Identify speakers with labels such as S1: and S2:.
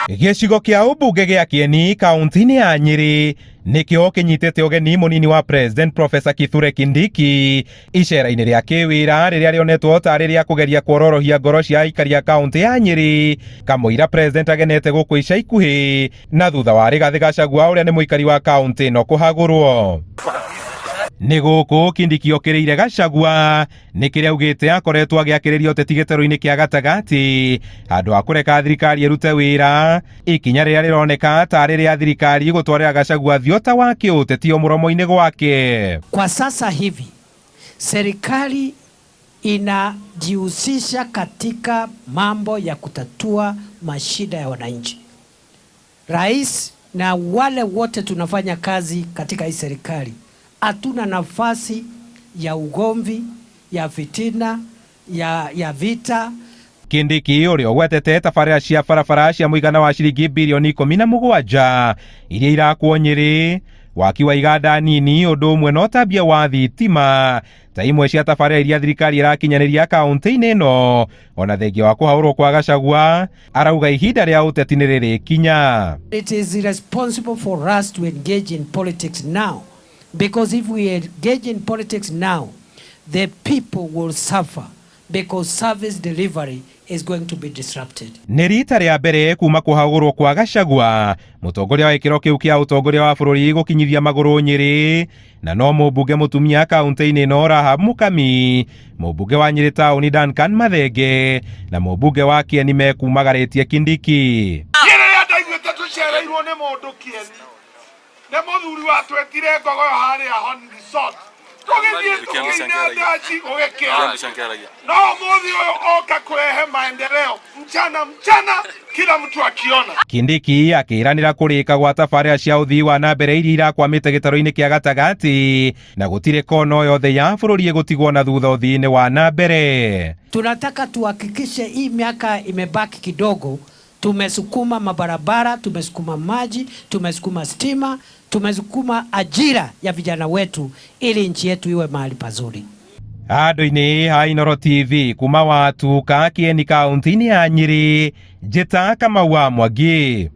S1: Gĩcigo kĩa ũmbunge gĩa Kieni kaunti-inĩ ya Nyeri nĩkĩo kĩnyitĩte ũgeni mũnini wa President Professor Kithure Kindiki icera-inĩ rĩa kĩwĩra rĩrĩa rĩonetwo tarĩ rĩa kũgeria kuororohia ngoro cia aikari a kaunti ya Nyeri, kamũira President agenete gũkũ ica ikuhĩ na thutha wa Rigathi Gachagua ũrĩa nĩ mũikari wa kaunti ĩno kũhagũrwo. Nĩ gũkũ Kindiki okĩrĩire Gachagua nĩkĩrĩa augĩte akoretwo agĩakĩrĩria ũteti gĩtaro-inĩ kĩa gatagatĩ handũ ha kũreka thirikari ĩrute wĩra, ikinya rĩrĩa rĩroneka tarĩ rĩa thirikari gũtwarĩra Gachagua thiota wa kĩũteti o mũromo-inĩ gwake.
S2: Kwa sasa hivi serikali inajihusisha katika mambo ya kutatua mashida ya wananchi. Rais na wale wote tunafanya kazi katika hii serikali hatuna nafasi ya ugomvi, ya fitina, ya vita.
S1: Kindiki ũrĩa ũgwetete tabarĩra cia barabara cia mũigana wa ciringi birioni 17 iria irakwo Nyeri, waki wa iganda nini, ũndũ ũmwe na ũtambia wa thitima ta imwe cia tabarĩra iria thirikari ĩrakinyanĩria kaunti-inĩ ĩno, ona thengia wa kũhaũrwo kwa Gachagua arauga ihinda rĩa ũteti nĩ rĩrĩkinya.
S2: It is irresponsible for us to engage in politics now, because if we engage in politics now, the people will suffer because service delivery is going to be disrupted. Nĩ
S1: rita rĩa mbere kuma kũhagũrwo kwa Gachagua mũtongoria wa gĩkĩro kĩu kĩa ũtongoria wa bũrũri gũkinyithia magũrũ Nyeri, na no mũmbunge mũtumia kaunti-inĩ ĩno Rahab Mukami, mũmbunge wa Nyeri taũni Duncan Mathenge na mũmbunge wa Kieni mekumagarĩtie Kindiki.
S3: Nyeri ndaiguĩte tũcereirwo nĩ mũndũ Kieni, nĩ mũthuri wa twetire ngogo harĩa Hon Resort. No muthi ũyũ oka kũrehe maendeleo mchana kila mtu akiona.
S1: Kindiki akĩranĩra kũrĩka gwa tabarĩra cia ũthii wa na mbere iria irakwamĩte gĩtaro-inĩ kĩa gatagatĩ na gũtirĩ kona yothe ya bũrũri gũtigwo na thutha ũthii-inĩ wa na mbere.
S2: Tunataka tuhakikishe hii miaka imebaki kidogo, tumesukuma mabarabara, tumesukuma maji, tumesukuma stima, tumesukuma ajira ya vijana wetu ili nchi yetu iwe mahali pazuri.
S1: Handũ-inĩ ha Inooro TV kuma Watuka, Kieni kaunti-inĩ ya Nyeri, njĩta Kamau wa Mwangi.